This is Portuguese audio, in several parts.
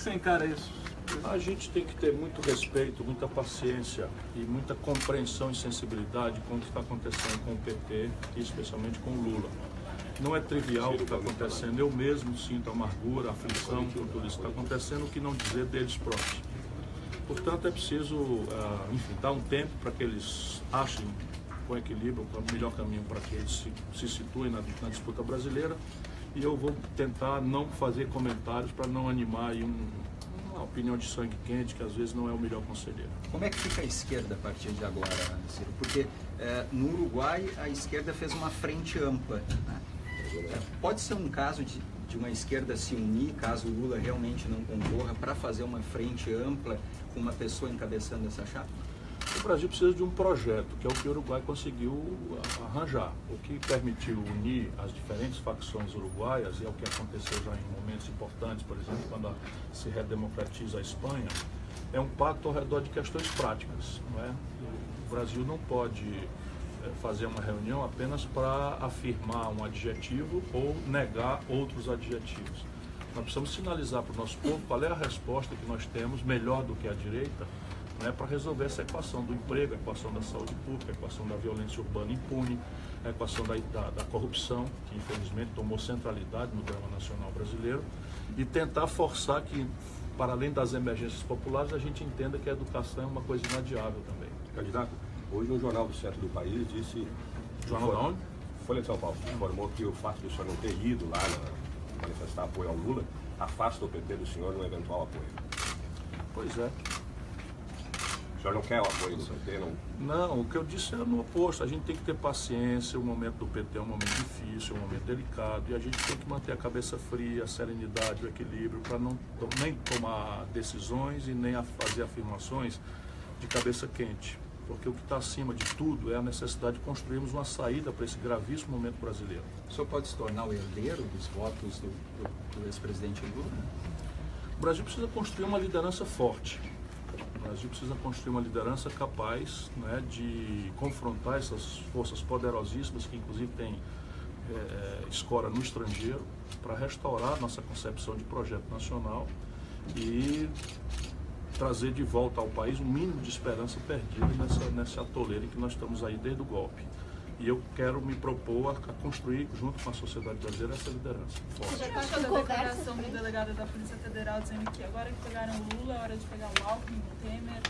você encara isso? A gente tem que ter muito respeito, muita paciência e muita compreensão e sensibilidade com o que está acontecendo com o PT e especialmente com o Lula. Não é trivial o que está acontecendo, eu mesmo sinto amargura, aflição com tudo isso que está acontecendo, o que não dizer deles próprios. Portanto, é preciso, enfim, dar um tempo para que eles achem com equilíbrio o melhor caminho para que eles se situem na disputa brasileira, e eu vou tentar não fazer comentários para não animar aí uma opinião de sangue quente, que às vezes não é o melhor conselheiro. Como é que fica a esquerda a partir de agora, Ciro? Porque no Uruguai a esquerda fez uma frente ampla, né? Pode ser um caso de uma esquerda se unir, caso o Lula realmente não concorra, para fazer uma frente ampla com uma pessoa encabeçando essa chapa? O Brasil precisa de um projeto, que é o que o Uruguai conseguiu arranjar, o que permitiu unir as diferentes facções uruguaias, e é o que aconteceu já em momentos importantes, por exemplo, quando se redemocratiza a Espanha, é um pacto ao redor de questões práticas, não é? O Brasil não pode fazer uma reunião apenas para afirmar um adjetivo ou negar outros adjetivos. Nós precisamos sinalizar para o nosso povo qual é a resposta que nós temos, melhor do que a direita, né, para resolver essa equação do emprego, a equação da saúde pública, a equação da violência urbana impune, a equação da corrupção, que infelizmente tomou centralidade no drama nacional brasileiro, e tentar forçar que, para além das emergências populares, a gente entenda que a educação é uma coisa inadiável também. Candidato, hoje um jornal do centro do país disse... Jornal de onde? Folha de São Paulo informou que o fato de o senhor não ter ido lá manifestar apoio ao Lula afasta o PT do senhor de um eventual apoio. Pois é. O senhor não quer o apoio do PT, não? Não, o que eu disse é no oposto. A gente tem que ter paciência, o momento do PT é um momento difícil, é um momento delicado, e a gente tem que manter a cabeça fria, a serenidade, o equilíbrio, para não nem tomar decisões e nem fazer afirmações de cabeça quente. Porque o que está acima de tudo é a necessidade de construirmos uma saída para esse gravíssimo momento brasileiro. O senhor pode se tornar o herdeiro dos votos do ex-presidente Lula? O Brasil precisa construir uma liderança forte. O Brasil precisa construir uma liderança capaz, né, de confrontar essas forças poderosíssimas que inclusive têm escora no estrangeiro, para restaurar nossa concepção de projeto nacional e trazer de volta ao país um mínimo de esperança perdida nessa atoleira em que nós estamos aí desde o golpe. E eu quero me propor a construir, junto com a sociedade brasileira, essa liderança forte. Você já achou da declaração do delegado da Polícia Federal dizendo que agora que pegaram o Lula, é hora de pegar o Alckmin, o Temer?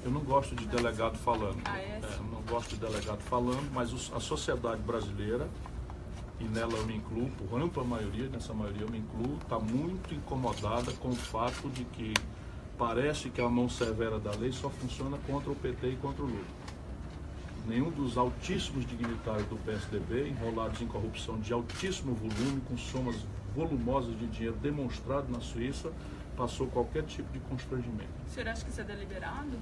Eu não gosto de delegado falando. Não gosto de delegado falando, mas a sociedade brasileira, e nela eu me incluo, por ampla maioria, nessa maioria eu me incluo, está muito incomodada com o fato de que parece que a mão severa da lei só funciona contra o PT e contra o Lula. Nenhum dos altíssimos dignitários do PSDB, enrolados em corrupção de altíssimo volume, com somas volumosas de dinheiro demonstrado na Suíça, passou qualquer tipo de constrangimento. O senhor acha que isso é deliberado?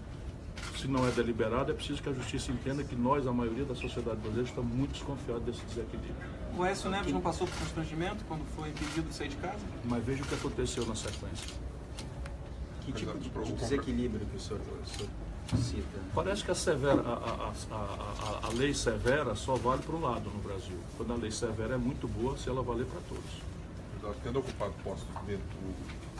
Se não é deliberado, é preciso que a justiça entenda que nós, a maioria da sociedade brasileira, está muito desconfiada desse desequilíbrio. O Aécio Neves não passou por constrangimento quando foi impedido de sair de casa? Mas veja o que aconteceu na sequência. Que tipo de desequilíbrio que o senhor cita? Parece que a lei severa só vale para um lado no Brasil. Quando a lei severa é muito boa, se ela valer para todos. Tendo ocupado posto dentro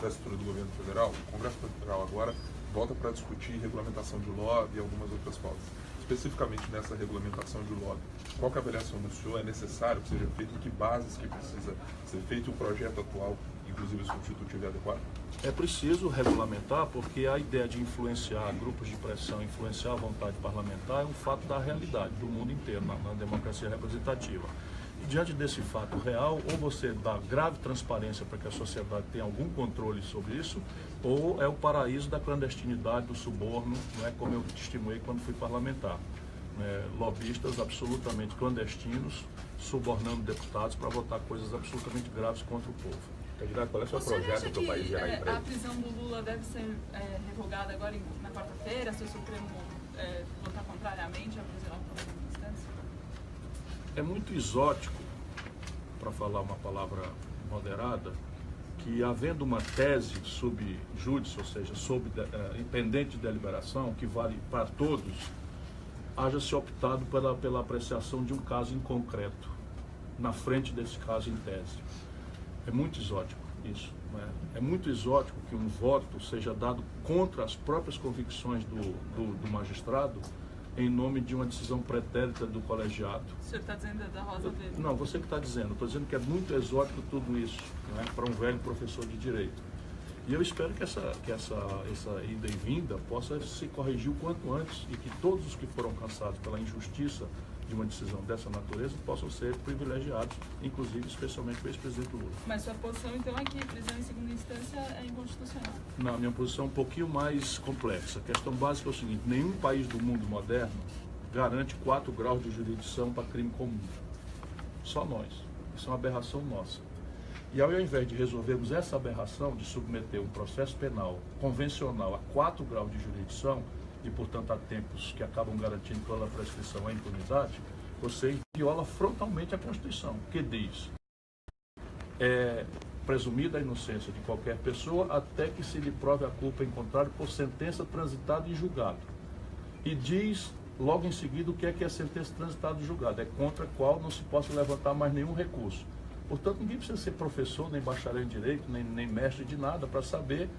da estrutura do governo federal, o Congresso Federal agora volta para discutir regulamentação de lobby e algumas outras pautas. Especificamente nessa regulamentação de lobby, qual que é a avaliação do senhor? É necessário que seja feito? Em que bases que precisa ser feito? O projeto atual, inclusive o substitutivo, é adequado? É preciso regulamentar, porque a ideia de influenciar grupos de pressão, influenciar a vontade parlamentar é um fato da realidade do mundo inteiro, na democracia representativa. E diante desse fato real, ou você dá grave transparência para que a sociedade tenha algum controle sobre isso, ou é o paraíso da clandestinidade, do suborno, não é, como eu testemunhei quando fui parlamentar. Lobistas absolutamente clandestinos, subornando deputados para votar coisas absolutamente graves contra o povo. Candidato, qual é o seu projeto para o país gerar emprego? A prisão do Lula deve ser revogada agora na quarta-feira, se o Supremo votar contrariamente à prisão em última instância? É muito exótico, para falar uma palavra moderada, que havendo uma tese sub júdice, ou seja, pendente de deliberação, que vale para todos, haja se optado pela apreciação de um caso em concreto, na frente desse caso em tese. É muito exótico. isso. É muito exótico que um voto seja dado contra as próprias convicções do magistrado em nome de uma decisão pretérita do colegiado. O senhor está dizendo da Rosa Weber? Não, você que está dizendo. Estou dizendo que é muito exótico tudo isso, para um velho professor de direito. E eu espero que essa ida e vinda possa se corrigir o quanto antes e que todos os que foram alcançados pela injustiça de uma decisão dessa natureza possam ser privilegiados, inclusive, especialmente o ex-presidente Lula. Mas sua posição, então, é que prisão em segunda instância é inconstitucional? Não, minha posição é um pouquinho mais complexa. A questão básica é o seguinte: nenhum país do mundo moderno garante 4 graus de jurisdição para crime comum. Só nós. Isso é uma aberração nossa. E ao invés de resolvermos essa aberração de submeter um processo penal convencional a 4 graus de jurisdição, e portanto há tempos que acabam garantindo pela prescrição a impunidade, você viola frontalmente a Constituição, que diz: é presumida a inocência de qualquer pessoa até que se lhe prove a culpa em contrário por sentença transitada e julgado. E diz logo em seguida o que é sentença transitada e julgado: é contra a qual não se possa levantar mais nenhum recurso. Portanto, ninguém precisa ser professor, nem bacharel em direito, nem mestre de nada para saber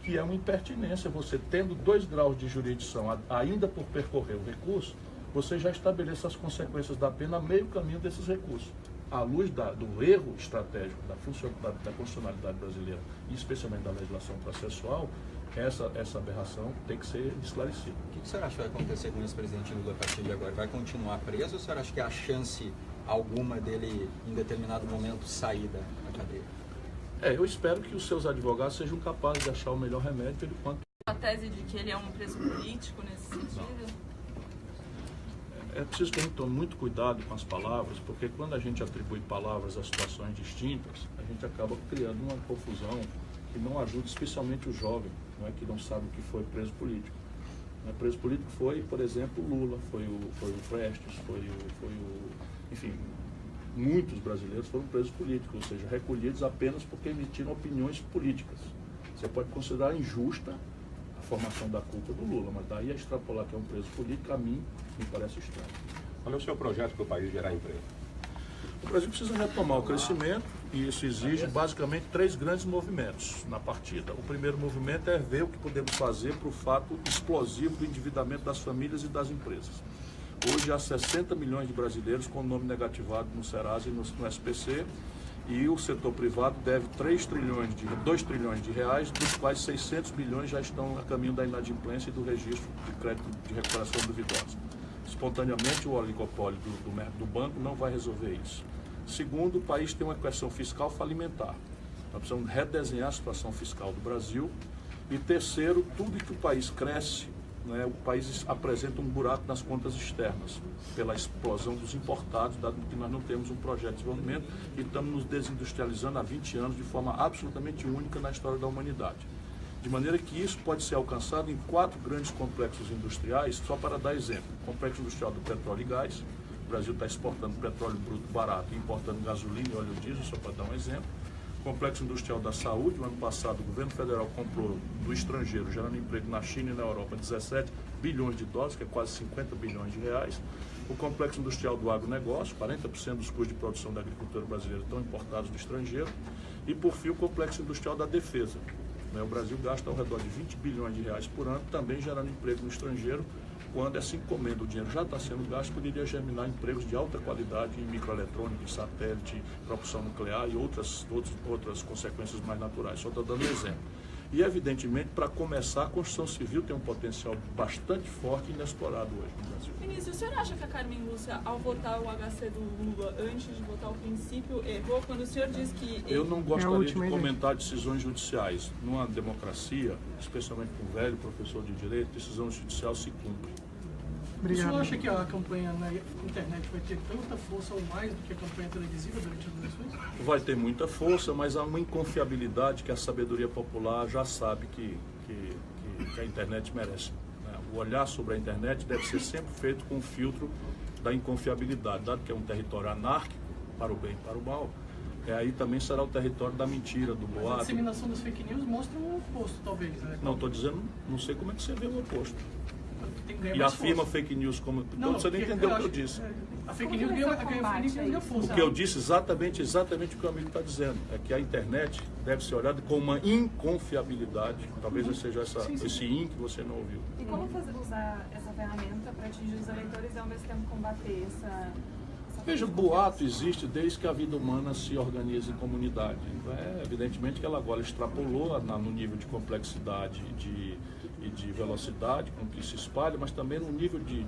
que é uma impertinência você, tendo 2 graus de jurisdição, ainda por percorrer o recurso, você já estabelece as consequências da pena a meio caminho desses recursos. À luz do erro estratégico da constitucionalidade brasileira, e especialmente da legislação processual, essa aberração tem que ser esclarecida. O que o senhor acha que vai acontecer com o ex-presidente Lula a partir de agora? Vai continuar preso ou o senhor acha que há chance alguma dele, em determinado momento, sair da cadeia? Eu espero que os seus advogados sejam capazes de achar o melhor remédio enquanto... A tese de que ele é um preso político nesse sentido? É preciso que a gente tome muito cuidado com as palavras, porque quando a gente atribui palavras a situações distintas, a gente acaba criando uma confusão que não ajuda especialmente o jovem, que não sabe o que foi preso político. Preso político foi, por exemplo, o Lula, foi o Prestes, enfim, muitos brasileiros foram presos políticos, ou seja, recolhidos apenas porque emitiram opiniões políticas. Você pode considerar injusta a formação da culpa do Lula, mas daí a extrapolar que é um preso político, a mim, me parece estranho. Qual é o seu projeto para o país gerar emprego? O Brasil precisa retomar o crescimento e isso exige basicamente 3 grandes movimentos na partida. O primeiro movimento é ver o que podemos fazer para o fato explosivo do endividamento das famílias e das empresas. Hoje há 60 milhões de brasileiros com o nome negativado no Serasa e no SPC, e o setor privado deve 2 trilhões de reais, dos quais 600 bilhões já estão a caminho da inadimplência e do registro de crédito de recuperação duvidosa. Espontaneamente, o oligopólio do banco não vai resolver isso. Segundo, o país tem uma questão fiscal falimentar. Nós precisamos redesenhar a situação fiscal do Brasil. E terceiro, tudo que o país cresce, o país apresenta um buraco nas contas externas, pela explosão dos importados, dado que nós não temos um projeto de desenvolvimento e estamos nos desindustrializando há 20 anos de forma absolutamente única na história da humanidade. De maneira que isso pode ser alcançado em 4 grandes complexos industriais, só para dar exemplo. O complexo industrial do petróleo e gás. O Brasil está exportando petróleo bruto barato e importando gasolina e óleo diesel, só para dar um exemplo. O complexo industrial da saúde. No ano passado, o governo federal comprou do estrangeiro, gerando emprego na China e na Europa, 17 bilhões de dólares, que é quase 50 bilhões de reais. O complexo industrial do agronegócio, 40% dos custos de produção da agricultura brasileira estão importados do estrangeiro. E, por fim, o complexo industrial da defesa. O Brasil gasta ao redor de 20 bilhões de reais por ano, também gerando emprego no estrangeiro. Quando essa encomenda, o dinheiro já está sendo gasto, poderia germinar empregos de alta qualidade em microeletrônica, em satélite, propulsão nuclear e outras consequências mais naturais. Só estou dando um exemplo. E, evidentemente, para começar, a construção civil tem um potencial bastante forte e inexplorado hoje no Brasil. Ministro, o senhor acha que a Carmen Lúcia, ao votar o HC do Lula antes de votar o princípio, errou quando o senhor diz que... Eu não gostaria de comentar decisões judiciais. Numa democracia, especialmente com um velho professor de direito, decisão judicial se cumpre. Obrigado. O senhor acha que a campanha na internet vai ter tanta força ou mais do que a campanha televisiva durante as eleições? Vai ter muita força, mas há uma inconfiabilidade que a sabedoria popular já sabe que a internet merece. O olhar sobre a internet deve ser sempre feito com o filtro da inconfiabilidade, dado que é um território anárquico, para o bem e para o mal. Aí também será o território da mentira, do boato. A disseminação das fake news mostra o oposto, talvez, né? Não, estou dizendo, não sei como é que você vê o oposto. tem que ganhar E mais afirma força. fake news como... Então, você não entendeu o que eu disse. A fake news ganha força. O que eu disse exatamente o que o amigo está dizendo. É que a internet deve ser olhada com uma inconfiabilidade. Talvez seja esse in que você não ouviu. E como usar essa ferramenta para atingir os eleitores e ao mesmo tempo combater essa Veja, o boato existe desde que a vida humana se organiza em comunidade. Evidentemente que ela agora extrapolou no nível de complexidade e de velocidade com que se espalha, mas também no nível de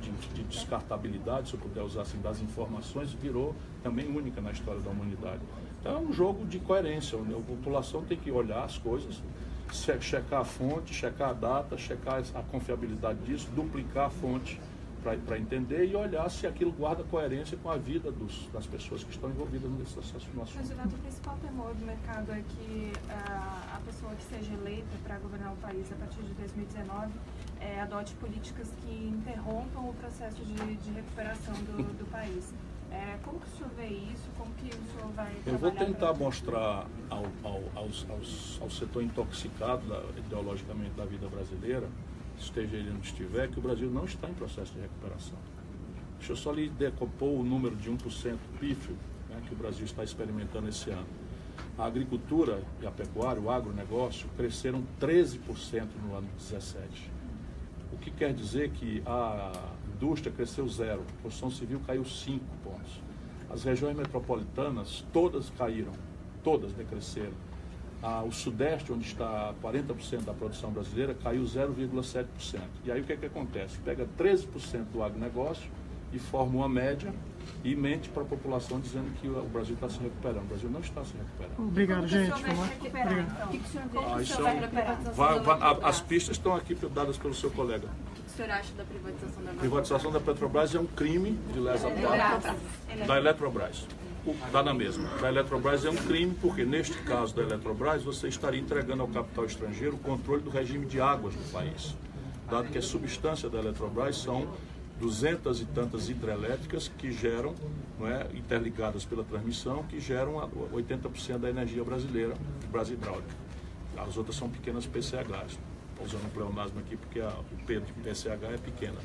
descartabilidade, se eu puder usar assim, das informações, virou também única na história da humanidade. Então é um jogo de coerência, onde a população tem que olhar as coisas, checar a fonte, checar a data, checar a confiabilidade disso, duplicar a fonte para entender e olhar se aquilo guarda coerência com a vida das pessoas que estão envolvidas nesse assunto. Candidato, o principal temor do mercado é que a pessoa que seja eleita para governar o país a partir de 2019 adote políticas que interrompam o processo de recuperação do país. Como que o senhor vê isso? Como que o senhor vai trabalhar? Eu vou tentar mostrar ao setor intoxicado ideologicamente da vida brasileira, esteja ele onde estiver, que o Brasil não está em processo de recuperação. Deixa eu só lhe decompor o número de 1% pífio, né, que o Brasil está experimentando esse ano. A agricultura e a pecuária, o agronegócio, cresceram 13% no ano 2017. O que quer dizer que a indústria cresceu 0, a construção civil caiu 5 pontos. As regiões metropolitanas todas caíram, todas decresceram. O Sudeste, onde está 40% da produção brasileira, caiu 0,7%. E aí o que acontece? Pega 13% do agronegócio e forma uma média e mente para a população dizendo que o Brasil está se recuperando. O Brasil não está se recuperando. Obrigado, gente. O que o senhor vai recuperar, então? O que o senhor vê? Ah, O isso senhor vai recuperar? as pistas estão aqui dadas pelo seu colega. O que o senhor acha da privatização da A privatização da Petrobras é um crime de lesa pátria da Eletrobras. Dá na mesma. Da Eletrobras é um crime porque, neste caso da Eletrobras, você estaria entregando ao capital estrangeiro o controle do regime de águas do país. Dado que a substância da Eletrobras são 200 e tantas hidrelétricas que geram, interligadas pela transmissão, que geram 80% da energia brasileira, Brasil Hidráulica. As outras são pequenas PCHs. Estou usando um pleonasmo aqui porque o P de PCH é pequena.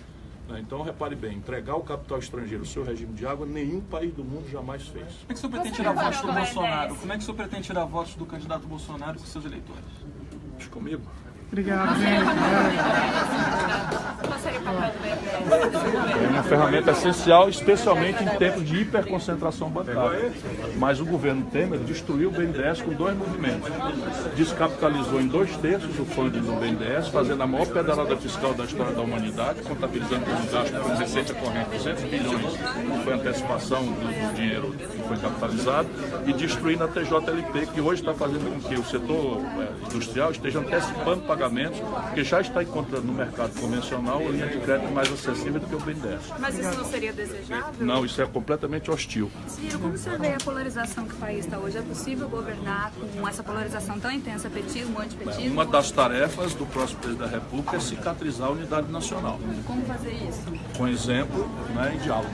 Então, repare bem, entregar ao capital estrangeiro o seu regime de água, nenhum país do mundo jamais fez. Como é que o senhor pretende tirar votos do Bolsonaro? Como é que o senhor pretende tirar votos do candidato Bolsonaro com seus eleitores? Deixa comigo. Obrigado, gente. Qual seria o papel do BNDES? É uma ferramenta essencial, especialmente em tempos de hiperconcentração bancária. Mas o governo Temer destruiu o BNDES com 2 movimentos. Descapitalizou em 2/3 o fundo do BNDES, fazendo a maior pedalada fiscal da história da humanidade, contabilizando como gasto com receita corrente 200 bilhões, que foi antecipação do dinheiro que foi capitalizado, e destruindo a TJLP, que hoje está fazendo com que o setor industrial esteja antecipando pagamentos, porque já está encontrando no mercado convencional a linha de crédito mais acessível do que o BNDES. Mas isso não seria desejável? Não, isso é completamente hostil. Ciro, como o senhor vê a polarização que o país está hoje? É possível governar com essa polarização tão intensa, petismo, antipetismo? Uma das tarefas do próximo presidente da República é cicatrizar a unidade nacional. Como fazer isso? Com exemplo e diálogo.